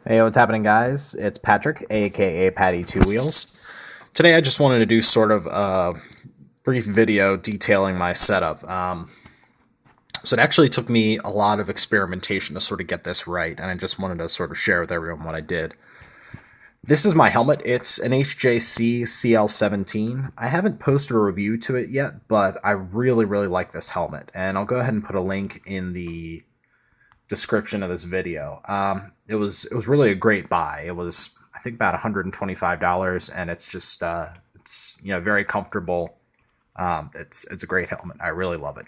Hey, what's happening, guys? It's Patrick, aka Patty Two Wheels. Today I just wanted to do sort of a brief video detailing my setup. So it actually took me a lot of experimentation to sort of get this right, and I just wanted to sort of share with everyone what I did. This is my helmet. It's an HJC CL17. I haven't posted a review to it yet, but I really, really like this helmet, and I'll go ahead and put a link in the description of this video. It was really a great buy. It was, I think, about $125, and it's just it's very comfortable. It's a great helmet. I really love it.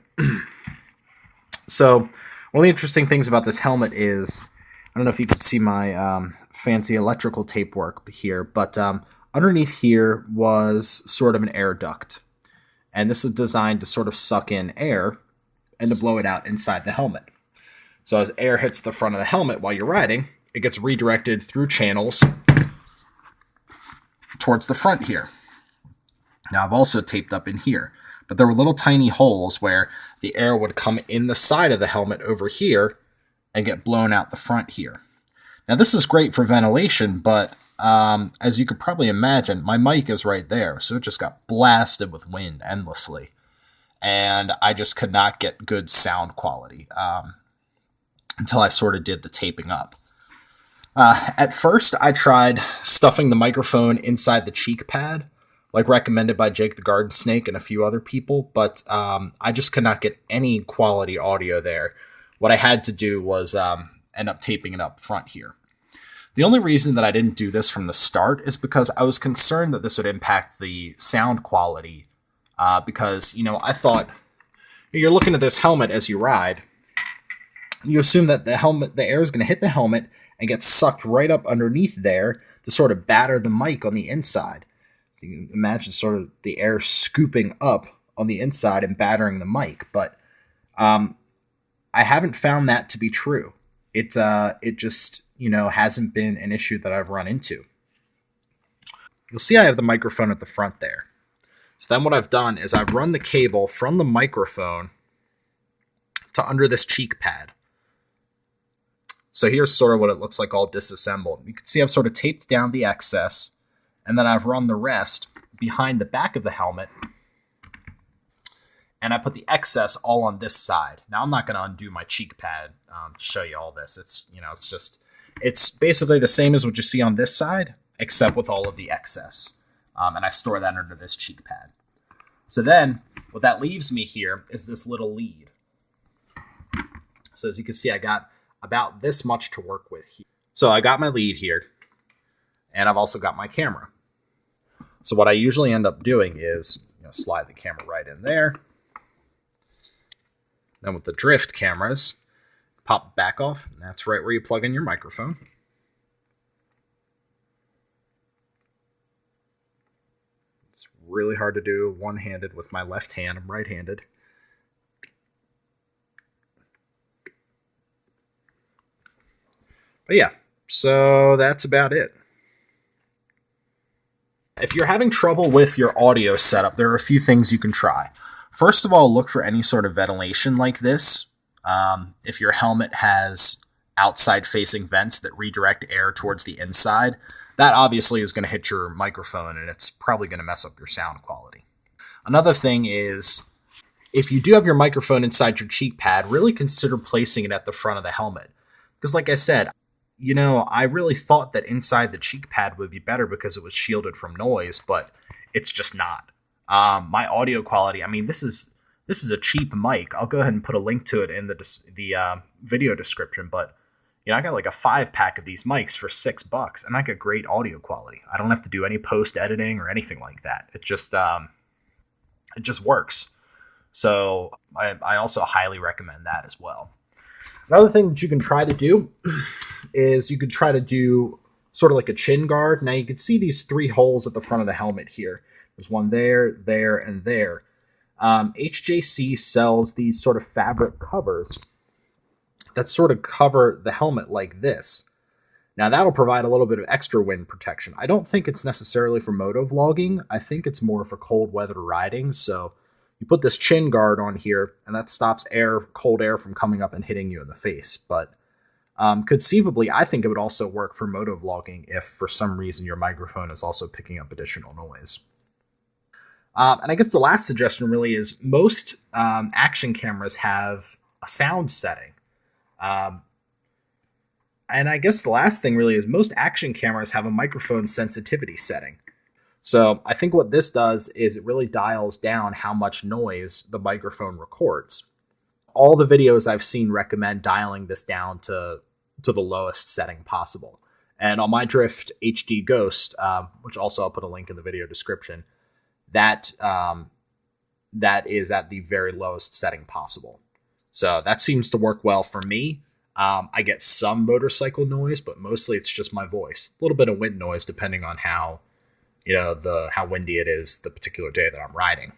So one of the interesting things about this helmet is, I don't know if you can see my fancy electrical tape work here, but underneath here was sort of an air duct, and this is designed to sort of suck in air and to blow it out inside the helmet. So as air hits the front of the helmet while you're riding, it gets redirected through channels towards the front here. Now I've also taped up in here, but there were little tiny holes where the air would come in the side of the helmet over here and get blown out the front here. Now this is great for ventilation, but as you could probably imagine, my mic is right there, so it just got blasted with wind endlessly, and I just could not get good sound quality until I sort of did the taping up. At first, I tried stuffing the microphone inside the cheek pad, like recommended by Jake the Garden Snake and a few other people, but I just could not get any quality audio there. What I had to do was end up taping it up front here. The only reason that I didn't do this from the start is because I was concerned that this would impact the sound quality, because, I thought, you're looking at this helmet as you ride, you assume that the air is going to hit the helmet and get sucked right up underneath there to sort of batter the mic on the inside. So you can imagine sort of the air scooping up on the inside and battering the mic, but I haven't found that to be true. It just hasn't been an issue that I've run into. You'll see I have the microphone at the front there. So then what I've done is I've run the cable from the microphone to under this cheek pad. So here's sort of what it looks like all disassembled. You can see I've sort of taped down the excess, and then I've run the rest behind the back of the helmet, and I put the excess all on this side. Now I'm not going to undo my cheek pad to show you all this. It's basically the same as what you see on this side, except with all of the excess. And I store that under this cheek pad. So then what that leaves me here is this little lead. So as you can see, I got about this much to work with here. So I got my lead here, and I've also got my camera. So what I usually end up doing is slide the camera right in there. Then with the drift cameras, pop back off, and that's right where you plug in your microphone. It's really hard to do one-handed with my left hand. I'm right-handed. But yeah, so that's about it. If you're having trouble with your audio setup, there are a few things you can try. First of all, look for any sort of ventilation like this. If your helmet has outside-facing vents that redirect air towards the inside, that obviously is going to hit your microphone, and it's probably going to mess up your sound quality. Another thing is, if you do have your microphone inside your cheek pad, really consider placing it at the front of the helmet. Because like I said, I really thought that inside the cheek pad would be better because it was shielded from noise, but it's just not. My audio quality, this is a cheap mic. I'll go ahead and put a link to it in the video description, but I got like a 5-pack of these mics for $6, and I get great audio quality. I don't have to do any post editing or anything like that. It just works. So I also highly recommend that as well. Another thing that you can try to do is you could try to do sort of like a chin guard. Now you can see these 3 holes at the front of the helmet here. There's one there, there, and there. HJC sells these sort of fabric covers that sort of cover the helmet like this. Now that'll provide a little bit of extra wind protection. I don't think it's necessarily for moto vlogging. I think it's more for cold weather riding. So you put this chin guard on here, and that stops cold air from coming up and hitting you in the face. But Conceivably, I think it would also work for motovlogging if for some reason your microphone is also picking up additional noise. And I guess the last suggestion really is most action cameras have a sound setting. Um, and I guess the last thing really is most action cameras have a microphone sensitivity setting. So I think what this does is it really dials down how much noise the microphone records. All the videos I've seen recommend dialing this down to the lowest setting possible. And on my Drift HD Ghost, which also I'll put a link in the video description, that that is at the very lowest setting possible. So that seems to work well for me. I get some motorcycle noise, but mostly it's just my voice. A little bit of wind noise depending on how how windy it is the particular day that I'm riding.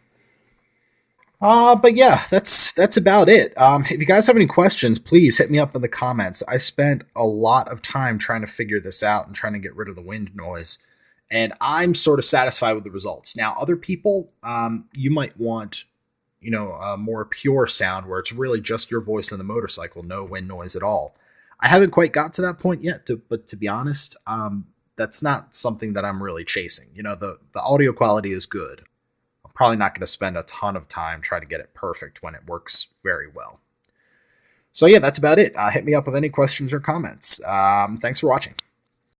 But yeah, that's about it. If you guys have any questions, please hit me up in the comments. I spent a lot of time trying to figure this out and trying to get rid of the wind noise, and I'm sort of satisfied with the results. Now, other people, you might want, a more pure sound where it's really just your voice and the motorcycle, no wind noise at all. I haven't quite got to that point yet, but to be honest, that's not something that I'm really chasing. The audio quality is good. Probably not going to spend a ton of time trying to get it perfect when it works very well. So yeah, that's about it. Hit me up with any questions or comments. Thanks for watching.